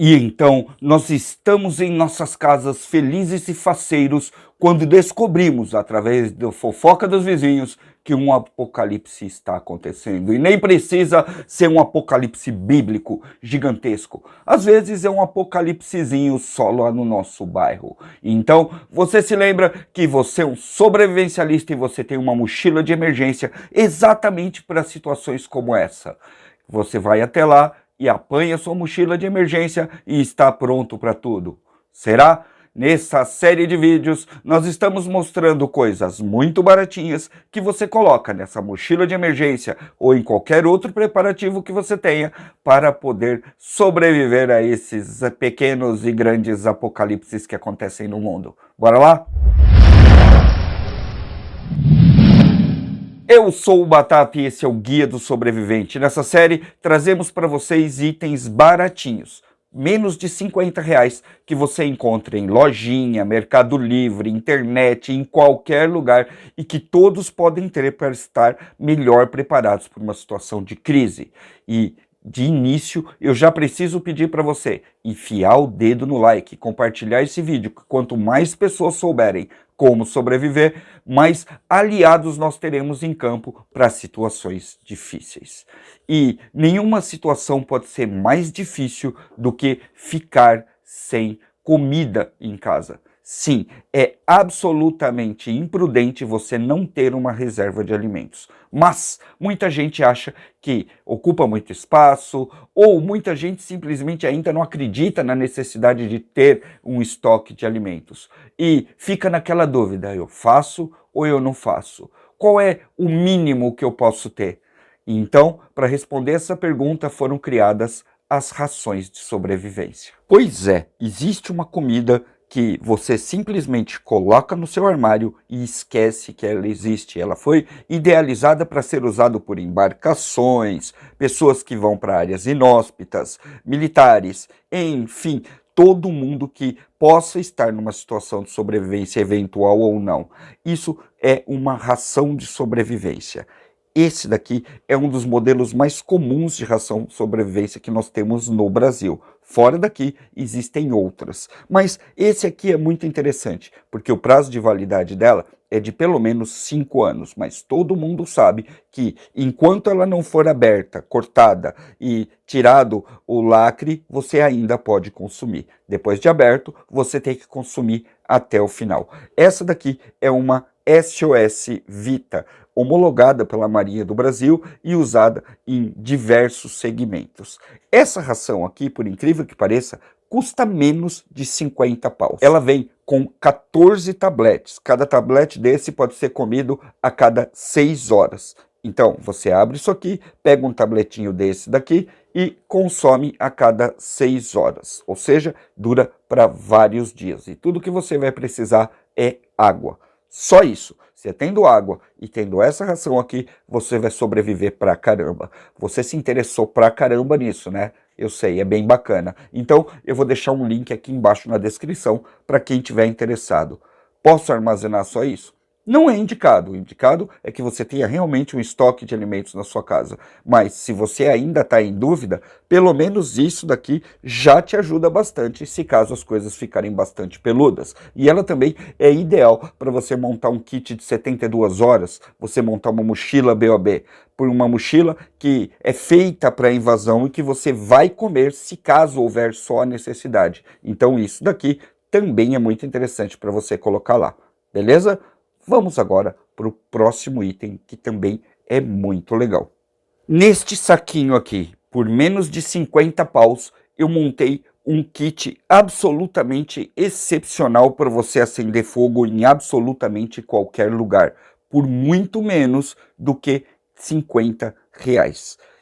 E então nós estamos em nossas casas felizes e faceiros quando descobrimos, através da fofoca dos vizinhos, que um apocalipse está acontecendo. E nem precisa ser um apocalipse bíblico gigantesco. Às vezes é um apocalipsezinho só lá no nosso bairro. Então você se lembra que você é um sobrevivencialista e você tem uma mochila de emergência exatamente para situações como essa. Você vai até lá e apanha sua mochila de emergência e está pronto para tudo. Será? Nessa série de vídeos, nós estamos mostrando coisas muito baratinhas que você coloca nessa mochila de emergência ou em qualquer outro preparativo que você tenha para poder sobreviver a esses pequenos e grandes apocalipses que acontecem no mundo. Bora lá? Eu sou o Batata e esse é o Guia do Sobrevivente. Nessa série, trazemos para vocês itens baratinhos, menos de R$50, que você encontra em lojinha, Mercado Livre, internet, em qualquer lugar e que todos podem ter para estar melhor preparados para uma situação de crise. E de início, eu já preciso pedir para você enfiar o dedo no like, compartilhar esse vídeo, que quanto mais pessoas souberem como sobreviver, mais aliados nós teremos em campo para situações difíceis. E nenhuma situação pode ser mais difícil do que ficar sem comida em casa. Sim, é absolutamente imprudente você não ter uma reserva de alimentos. Mas muita gente acha que ocupa muito espaço, ou muita gente simplesmente ainda não acredita na necessidade de ter um estoque de alimentos. E fica naquela dúvida, eu faço ou eu não faço? Qual é o mínimo que eu posso ter? Então, para responder essa pergunta, foram criadas as rações de sobrevivência. Pois é, existe uma comida que você simplesmente coloca no seu armário e esquece que ela existe. Ela foi idealizada para ser usada por embarcações, pessoas que vão para áreas inóspitas, militares, enfim, todo mundo que possa estar numa situação de sobrevivência eventual ou não. Isso é uma ração de sobrevivência. Esse daqui é um dos modelos mais comuns de ração de sobrevivência que nós temos no Brasil. Fora daqui existem outras, mas esse aqui é muito interessante, porque o prazo de validade dela é de pelo menos 5 anos, mas todo mundo sabe que enquanto ela não for aberta, cortada e tirado o lacre, você ainda pode consumir. Depois de aberto, você tem que consumir até o final. Essa daqui é uma SOS Vita, homologada pela Marinha do Brasil e usada em diversos segmentos. Essa ração aqui, por incrível que pareça, custa menos de 50 paus. Ela vem com 14 tabletes. Cada tablete desse pode ser comido a cada 6 horas. Então, você abre isso aqui, pega um tabletinho desse daqui e consome a cada 6 horas. Ou seja, dura para vários dias. E tudo que você vai precisar é água. Só isso. Você tendo água e tendo essa ração aqui, você vai sobreviver pra caramba. Você se interessou pra caramba nisso, né? Eu sei, é bem bacana. Então, eu vou deixar um link aqui embaixo na descrição para quem tiver interessado. Posso armazenar só isso? Não é indicado. O indicado é que você tenha realmente um estoque de alimentos na sua casa. Mas se você ainda está em dúvida, pelo menos isso daqui já te ajuda bastante se caso as coisas ficarem bastante peludas. E ela também é ideal para você montar um kit de 72 horas, você montar uma mochila BOB. Por uma mochila que é feita para invasão e que você vai comer se caso houver só a necessidade. Então isso daqui também é muito interessante para você colocar lá. Beleza? Vamos agora para o próximo item, que também é muito legal. Neste saquinho aqui, por menos de 50 paus, eu montei um kit absolutamente excepcional para você acender fogo em absolutamente qualquer lugar, por muito menos do que R$50.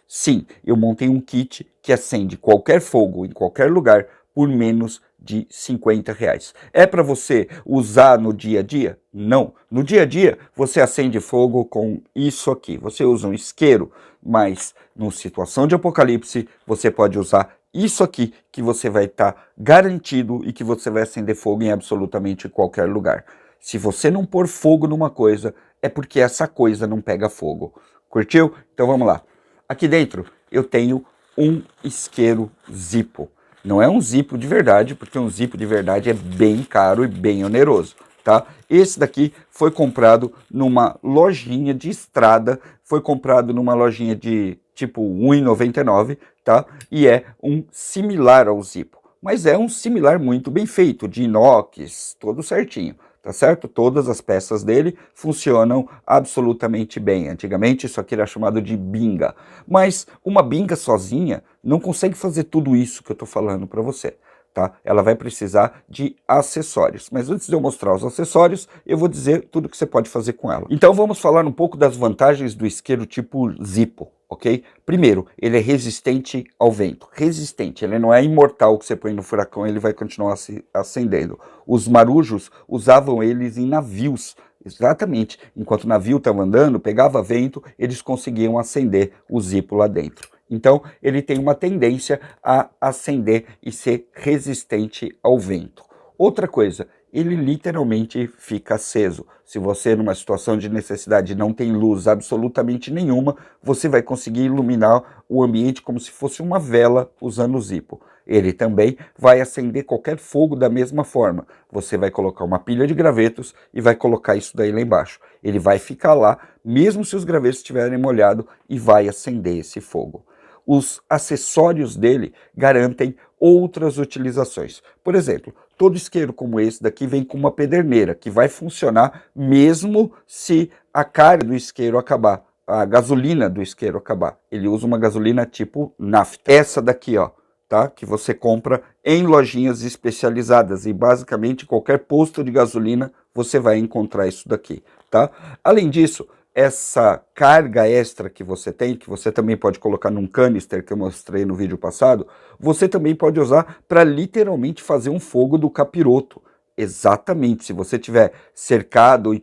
Sim, eu montei um kit que acende qualquer fogo em qualquer lugar por menos de R$50. É para você usar no dia a dia? Não. No dia a dia, você acende fogo com isso aqui. Você usa um isqueiro, mas numa situação de apocalipse, você pode usar isso aqui, que você vai estar garantido e que você vai acender fogo em absolutamente qualquer lugar. Se você não pôr fogo numa coisa, é porque essa coisa não pega fogo. Curtiu? Então vamos lá. Aqui dentro eu tenho um isqueiro Zippo. Não é um Zippo de verdade, porque um Zippo de verdade é bem caro e bem oneroso, tá? Esse daqui foi comprado numa lojinha de estrada, foi comprado numa lojinha de tipo R$1,99, tá? E é um similar ao Zippo, mas é um similar muito bem feito, de inox, todo certinho. Tá certo? Todas as peças dele funcionam absolutamente bem. Antigamente isso aqui era chamado de binga, mas uma binga sozinha não consegue fazer tudo isso que eu estou falando para você. Tá? Ela vai precisar de acessórios. Mas antes de eu mostrar os acessórios, eu vou dizer tudo que você pode fazer com ela. Então vamos falar um pouco das vantagens do isqueiro tipo Zippo, ok? Primeiro, ele é resistente ao vento. Resistente, ele não é imortal que você põe no furacão e ele vai continuar se acendendo. Os marujos usavam eles em navios. Exatamente, enquanto o navio estava andando, pegava vento, eles conseguiam acender o Zippo lá dentro. Então, ele tem uma tendência a acender e ser resistente ao vento. Outra coisa, ele literalmente fica aceso. Se você, numa situação de necessidade, não tem luz absolutamente nenhuma, você vai conseguir iluminar o ambiente como se fosse uma vela usando o Zippo. Ele também vai acender qualquer fogo da mesma forma. Você vai colocar uma pilha de gravetos e vai colocar isso daí lá embaixo. Ele vai ficar lá, mesmo se os gravetos estiverem molhados, e vai acender esse fogo. Os acessórios dele garantem outras utilizações. Por exemplo, todo isqueiro como esse daqui vem com uma pederneira, que vai funcionar mesmo se a carga do isqueiro acabar, a gasolina do isqueiro acabar. Ele usa uma gasolina tipo nafta. Essa daqui, ó, tá? Que você compra em lojinhas especializadas e basicamente qualquer posto de gasolina você vai encontrar isso daqui, tá? Além disso, essa carga extra que você tem, que você também pode colocar num canister que eu mostrei no vídeo passado, você também pode usar para literalmente fazer um fogo do capiroto. Exatamente, se você estiver cercado e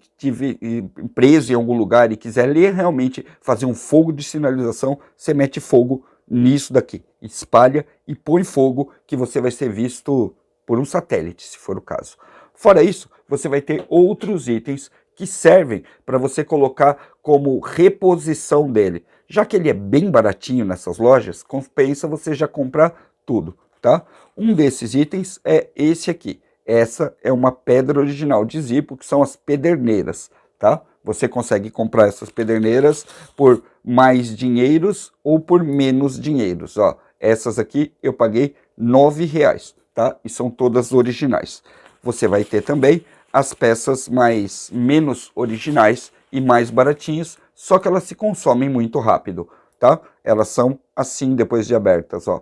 preso em algum lugar e quiser realmente fazer um fogo de sinalização, você mete fogo nisso daqui, espalha e põe fogo que você vai ser visto por um satélite, se for o caso. Fora isso, você vai ter outros itens que servem para você colocar como reposição dele. Já que ele é bem baratinho nessas lojas, compensa você já comprar tudo, tá? Um desses itens é esse aqui. Essa é uma pedra original de Zippo, que são as pederneiras, tá? Você consegue comprar essas pederneiras por mais dinheiros ou por menos dinheiros, ó. Essas aqui eu paguei R$9, tá? E são todas originais. Você vai ter também as peças menos originais e mais baratinhas, só que elas se consomem muito rápido, tá? Elas são assim depois de abertas, ó.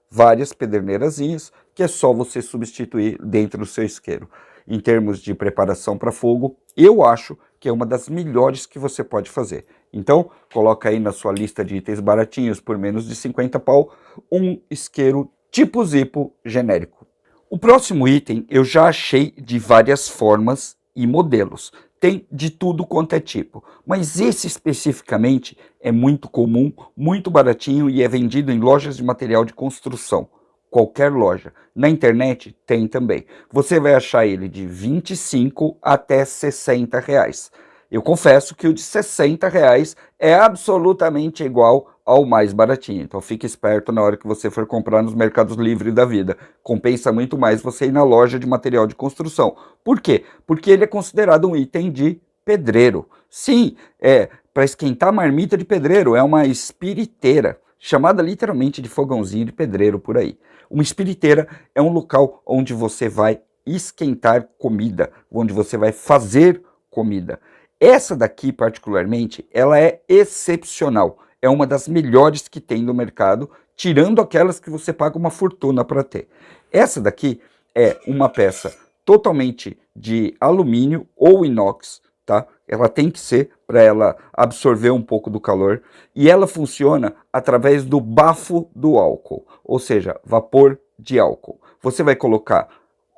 Várias pederneirazinhas que é só você substituir dentro do seu isqueiro. Em termos de preparação para fogo, eu acho que é uma das melhores que você pode fazer. Então, coloca aí na sua lista de itens baratinhos por menos de 50 pau, um isqueiro tipo Zippo genérico. O próximo item eu já achei de várias formas e modelos. Tem de tudo quanto é tipo, mas esse especificamente é muito comum, muito baratinho e é vendido em lojas de material de construção. Qualquer loja. Na internet tem também. Você vai achar ele de 25 até 60 reais. Eu confesso que o de 60 reais é absolutamente igual ao mais baratinho. Então fique esperto na hora que você for comprar nos mercados livres da vida. Compensa muito mais você ir na loja de material de construção. Por quê? Porque ele é considerado um item de pedreiro. Sim, é para esquentar marmita de pedreiro, é uma espiriteira, chamada literalmente de fogãozinho de pedreiro por aí. Uma espiriteira é um local onde você vai esquentar comida, onde você vai fazer comida. Essa daqui, particularmente, ela é excepcional. É uma das melhores que tem no mercado, tirando aquelas que você paga uma fortuna para ter. Essa daqui é uma peça totalmente de alumínio ou inox, tá? Ela tem que ser para ela absorver um pouco do calor e ela funciona através do bafo do álcool, ou seja, vapor de álcool. Você vai colocar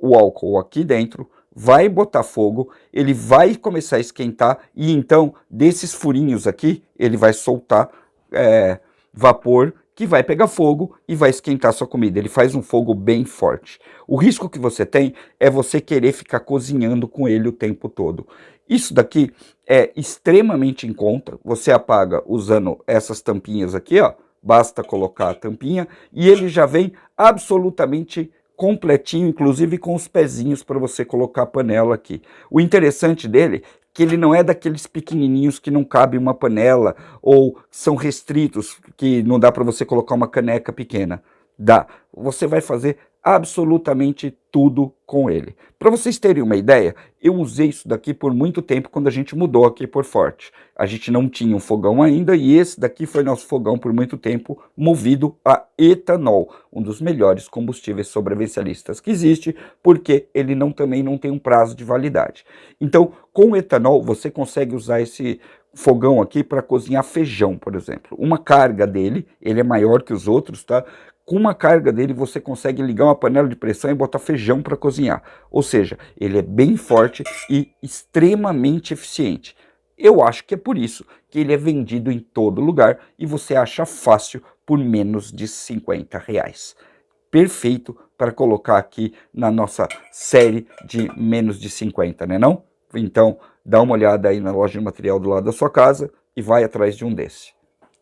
o álcool aqui dentro, vai botar fogo, ele vai começar a esquentar e então desses furinhos aqui ele vai soltar vapor que vai pegar fogo e vai esquentar sua comida. Ele faz um fogo bem forte. O risco que você tem é você querer ficar cozinhando com ele o tempo todo. Isso daqui é extremamente em conta. Você apaga usando essas tampinhas aqui, ó, Basta colocar a tampinha e ele já vem absolutamente completinho, inclusive com os pezinhos para você colocar a panela aqui. O interessante dele é que ele não é daqueles pequenininhos que não cabe uma panela ou são restritos, que não dá para você colocar uma caneca pequena. Dá. Você vai fazer absolutamente tudo com ele. Para vocês terem uma ideia, eu usei isso daqui por muito tempo quando a gente mudou aqui por Forte. A gente não tinha um fogão ainda e esse daqui foi nosso fogão por muito tempo, movido a etanol, um dos melhores combustíveis sobrevivencialistas que existe, porque ele também não tem um prazo de validade. Então, com etanol, você consegue usar esse fogão aqui para cozinhar feijão, por exemplo. Uma carga dele, ele é maior que os outros, tá? Com uma carga dele, você consegue ligar uma panela de pressão e botar feijão para cozinhar. Ou seja, ele é bem forte e extremamente eficiente. Eu acho que é por isso que ele é vendido em todo lugar e você acha fácil por menos de R$50. Perfeito para colocar aqui na nossa série de menos de 50, né não? Então, dá uma olhada aí na loja de material do lado da sua casa e vai atrás de um desse.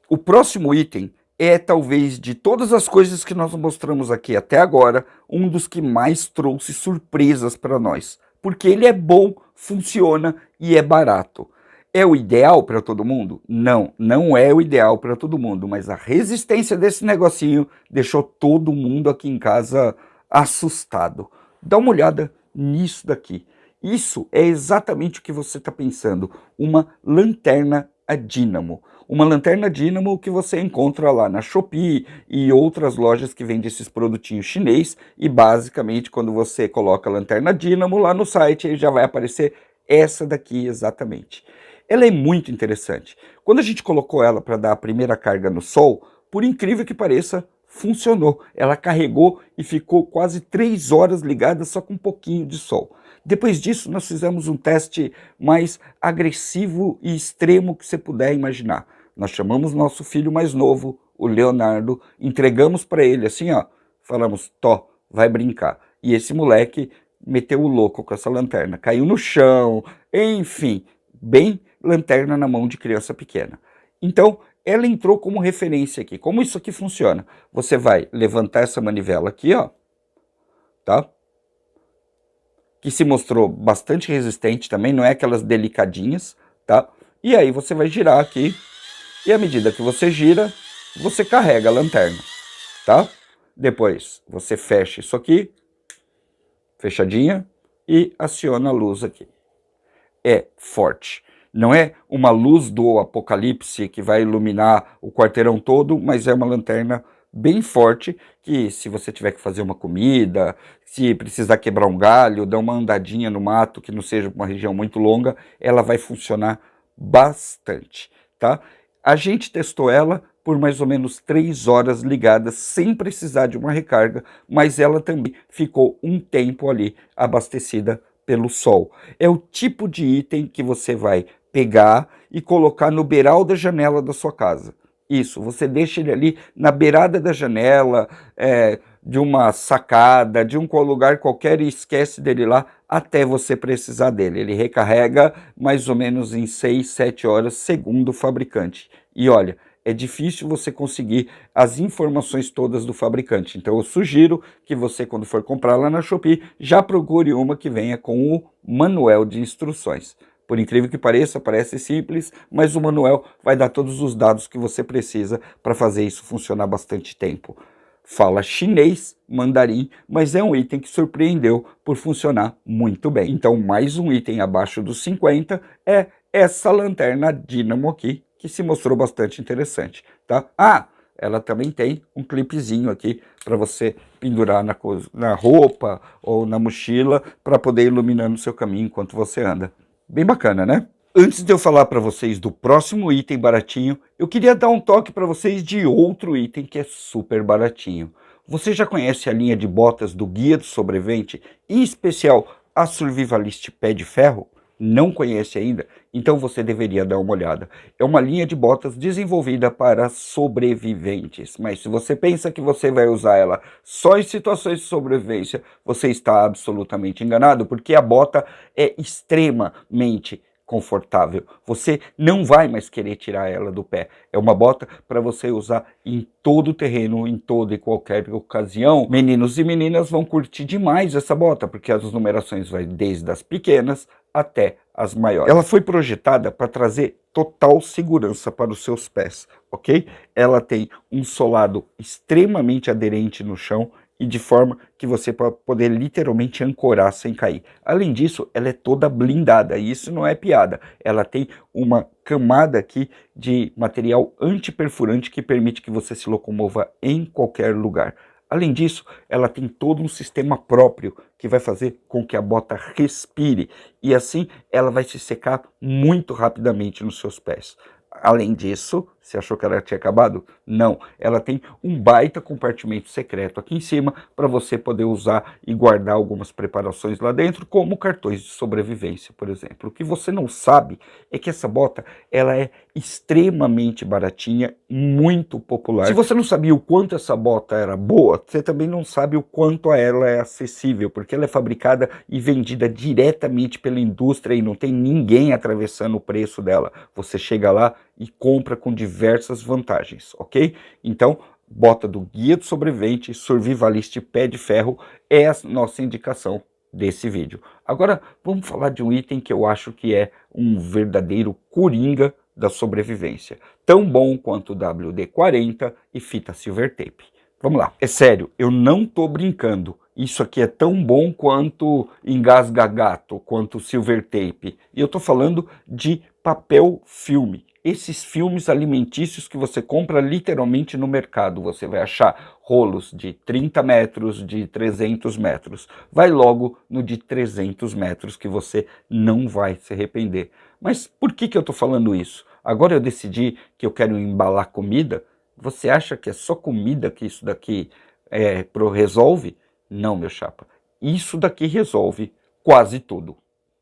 O próximo item é, talvez, de todas as coisas que nós mostramos aqui até agora, um dos que mais trouxe surpresas para nós. Porque ele é bom, funciona e é barato. É o ideal para todo mundo? Não, não é o ideal para todo mundo, mas a resistência desse negocinho deixou todo mundo aqui em casa assustado. Dá uma olhada nisso daqui. Isso é exatamente o que você está pensando, uma lanterna a dínamo. Uma lanterna dínamo que você encontra lá na Shopee e outras lojas que vendem esses produtinhos chinês e basicamente quando você coloca a lanterna dínamo lá no site já vai aparecer essa daqui exatamente. Ela é muito interessante. Quando a gente colocou ela para dar a primeira carga no sol, por incrível que pareça, funcionou. Ela carregou e ficou quase 3 horas ligada só com um pouquinho de sol. Depois disso, nós fizemos um teste mais agressivo e extremo que você puder imaginar. Nós chamamos nosso filho mais novo, o Leonardo, entregamos para ele assim, ó, falamos, Tó, vai brincar. E esse moleque meteu o louco com essa lanterna, caiu no chão, enfim, bem lanterna na mão de criança pequena. Então, ela entrou como referência aqui. Como isso aqui funciona? Você vai levantar essa manivela aqui, ó, tá? Que se mostrou bastante resistente também, não é aquelas delicadinhas, tá? E aí você vai girar aqui, e à medida que você gira, você carrega a lanterna, tá? Depois você fecha isso aqui, fechadinha, e aciona a luz aqui. É forte. Não é uma luz do apocalipse que vai iluminar o quarteirão todo, mas é uma lanterna bem forte que se você tiver que fazer uma comida, se precisar quebrar um galho, dar uma andadinha no mato que não seja uma região muito longa, ela vai funcionar bastante, tá? A gente testou ela por mais ou menos 3 horas ligada sem precisar de uma recarga, mas ela também ficou um tempo ali abastecida pelo sol. É o tipo de item que você vai pegar e colocar no beiral da janela da sua casa. Isso, você deixa ele ali na beirada da janela, de uma sacada, de um lugar qualquer e esquece dele lá até você precisar dele. Ele recarrega mais ou menos em 6, 7 horas, segundo o fabricante. E olha, é difícil você conseguir as informações todas do fabricante. Então eu sugiro que você, quando for comprar lá na Shopee, já procure uma que venha com o manual de instruções. Por incrível que pareça, parece simples, mas o manual vai dar todos os dados que você precisa para fazer isso funcionar bastante tempo. Fala chinês, mandarim, mas é um item que surpreendeu por funcionar muito bem. Então, mais um item abaixo dos 50 é essa lanterna dínamo aqui, que se mostrou bastante interessante, tá? Ah, ela também tem um clipezinho aqui para você pendurar na roupa ou na mochila para poder iluminar no seu caminho enquanto você anda. Bem bacana, né? Antes de eu falar para vocês do próximo item baratinho, eu queria dar um toque para vocês de outro item que é super baratinho. Você já conhece a linha de botas do Guia do Sobrevivente, em especial a Survivalist Pé de Ferro? Não conhece ainda? Então você deveria dar uma olhada. É uma linha de botas desenvolvida para sobreviventes, mas se você pensa que você vai usar ela só em situações de sobrevivência, você está absolutamente enganado, porque a bota é extremamente confortável. Você não vai mais querer tirar ela do pé. É uma bota para você usar em todo o terreno, em toda e qualquer ocasião. Meninos e meninas vão curtir demais essa bota, porque as numerações vai desde as pequenas até as maiores. Ela foi projetada para trazer total segurança para os seus pés, ok? Ela tem um solado extremamente aderente no chão, e de forma que você pode poder literalmente ancorar sem cair. Além disso, ela é toda blindada, e isso não é piada. Ela tem uma camada aqui de material antiperfurante que permite que você se locomova em qualquer lugar. Além disso, ela tem todo um sistema próprio que vai fazer com que a bota respire, e assim ela vai se secar muito rapidamente nos seus pés. Além disso, você achou que ela tinha acabado? Não, ela tem um baita compartimento secreto aqui em cima para você poder usar e guardar algumas preparações lá dentro, como cartões de sobrevivência, por exemplo. O que você não sabe é que essa bota ela é extremamente baratinha, muito popular. Se você não sabia o quanto essa bota era boa, você também não sabe o quanto a ela é acessível, porque ela é fabricada e vendida diretamente pela indústria e não tem ninguém atravessando o preço dela. Você chega lá e compra com diversas vantagens, ok? Então, bota do Guia do Sobrevivente, Survivalist Pé de Ferro é a nossa indicação desse vídeo. Agora, vamos falar de um item que eu acho que é um verdadeiro coringa da sobrevivência. Tão bom quanto o WD-40 e fita Silver Tape. Vamos lá. É sério, eu não tô brincando. Isso aqui é tão bom quanto engasga-gato, quanto Silver Tape. E eu tô falando de papel filme. Esses filmes alimentícios que você compra literalmente no mercado. Você vai achar rolos de 30 metros, de 300 metros. Vai logo no de 300 metros que você não vai se arrepender. Mas por que eu estou falando isso? Agora eu decidi que eu quero embalar comida. Você acha que é só comida que isso daqui resolve? Não, meu chapa. Isso daqui resolve quase tudo.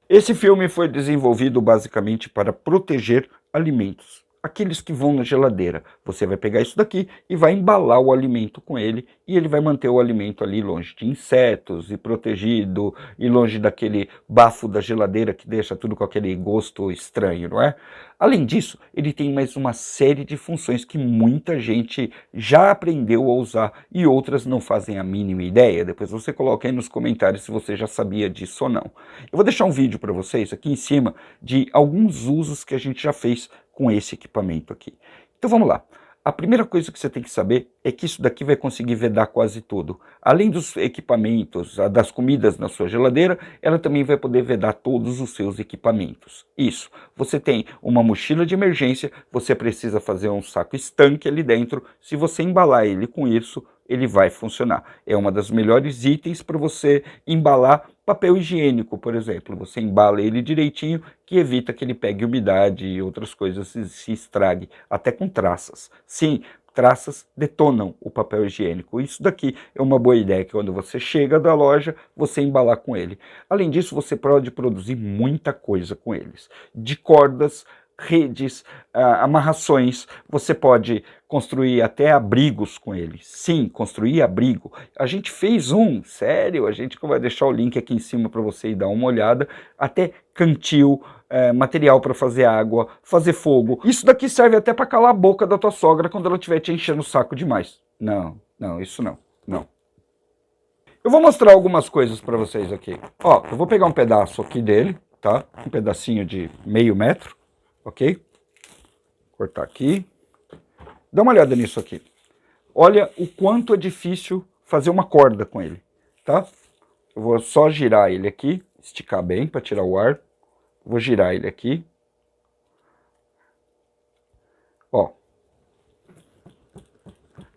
Esse filme foi desenvolvido basicamente para proteger alimentos, aqueles que vão na geladeira. Você vai pegar isso daqui e vai embalar o alimento com ele, e ele vai manter o alimento ali longe de insetos e protegido, e longe daquele bafo da geladeira que deixa tudo com aquele gosto estranho, não é? Além disso, ele tem mais uma série de funções que muita gente já aprendeu a usar e outras não fazem a mínima ideia. Depois você coloca aí nos comentários se você já sabia disso ou não. Eu vou deixar um vídeo para vocês aqui em cima de alguns usos que a gente já fez com esse equipamento aqui. Então vamos lá. A primeira coisa que você tem que saber é que isso daqui vai conseguir vedar quase tudo. Além dos equipamentos, das comidas na sua geladeira, ela também vai poder vedar todos os seus equipamentos. Isso. Você tem uma mochila de emergência, você precisa fazer um saco estanque ali dentro. Se você embalar ele com isso, ele vai funcionar. É uma das melhores itens para você embalar papel higiênico, por exemplo. Você embala ele direitinho, que evita que ele pegue umidade e outras coisas e se estrague, até com traças. Sim, traças detonam o papel higiênico. Isso daqui é uma boa ideia, que quando você chega da loja, você embalar com ele. Além disso, você pode produzir muita coisa com eles. De cordas, redes, amarrações, você pode construir até abrigos com ele. Sim, construir abrigo. A gente fez um, sério, a gente vai deixar o link aqui em cima para você ir dar uma olhada, até cantil, material para fazer água, fazer fogo. Isso daqui serve até para calar a boca da tua sogra quando ela estiver te enchendo o saco demais. Não, não, isso não, não. Eu vou mostrar algumas coisas para vocês aqui. Ó, eu vou pegar um pedaço aqui dele, tá? Um pedacinho de meio metro. Ok? Cortar aqui. Dá uma olhada nisso aqui. Olha o quanto é difícil fazer uma corda com ele, tá? Eu vou só girar ele aqui, esticar bem para tirar o ar. Vou girar ele aqui. Ó.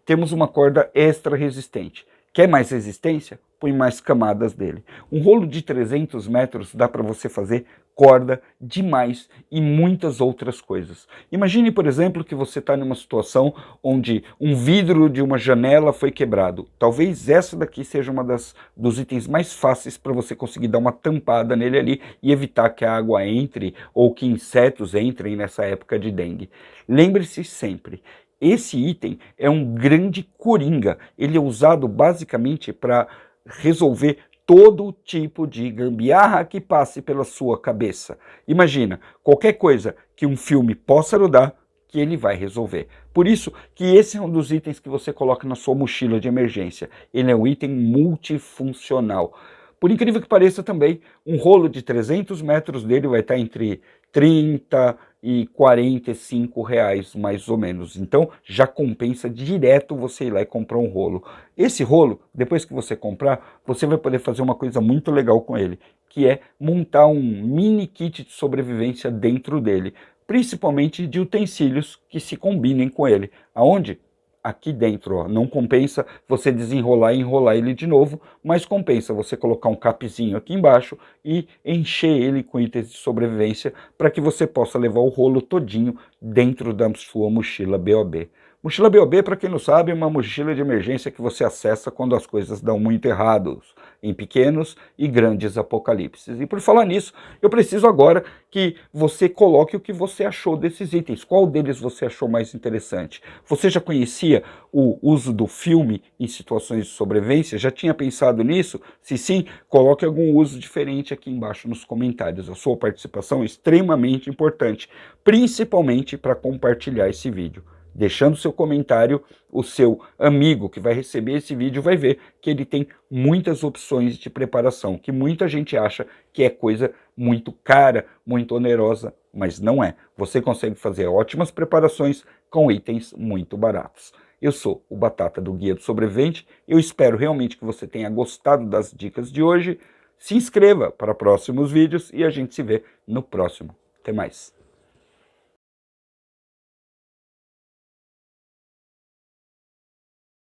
Temos uma corda extra resistente. Quer mais resistência? Põe mais camadas dele. Um rolo de 300 metros dá para você fazer corda demais e muitas outras coisas. Imagine, por exemplo, que você está numa situação onde um vidro de uma janela foi quebrado. Talvez essa daqui seja uma dos itens mais fáceis para você conseguir dar uma tampada nele ali e evitar que a água entre ou que insetos entrem nessa época de dengue. Lembre-se sempre, esse item é um grande coringa. Ele é usado basicamente para resolver todo tipo de gambiarra que passe pela sua cabeça. Imagina, qualquer coisa que um filme possa ajudar, que ele vai resolver. Por isso que esse é um dos itens que você coloca na sua mochila de emergência. Ele é um item multifuncional. Por incrível que pareça também, um rolo de 300 metros dele vai estar entre 30 e 45 reais, mais ou menos. Então, já compensa direto você ir lá e comprar um rolo. Esse rolo, depois que você comprar, você vai poder fazer uma coisa muito legal com ele, que é montar um mini kit de sobrevivência dentro dele, principalmente de utensílios que se combinem com ele. Aonde? Aqui dentro, ó, não compensa você desenrolar e enrolar ele de novo, mas compensa você colocar um capzinho aqui embaixo e encher ele com itens de sobrevivência para que você possa levar o rolo todinho dentro da sua mochila BOB. Mochila BOB, para quem não sabe, é uma mochila de emergência que você acessa quando as coisas dão muito errado, em pequenos e grandes apocalipses. E por falar nisso, eu preciso agora que você coloque o que você achou desses itens. Qual deles você achou mais interessante? Você já conhecia o uso do filme em situações de sobrevivência? Já tinha pensado nisso? Se sim, coloque algum uso diferente aqui embaixo nos comentários. A sua participação é extremamente importante, principalmente para compartilhar esse vídeo. Deixando seu comentário, o seu amigo que vai receber esse vídeo vai ver que ele tem muitas opções de preparação, que muita gente acha que é coisa muito cara, muito onerosa, mas não é. Você consegue fazer ótimas preparações com itens muito baratos. Eu sou o Batata do Guia do Sobrevivente, eu espero realmente que você tenha gostado das dicas de hoje. Se inscreva para próximos vídeos e a gente se vê no próximo. Até mais!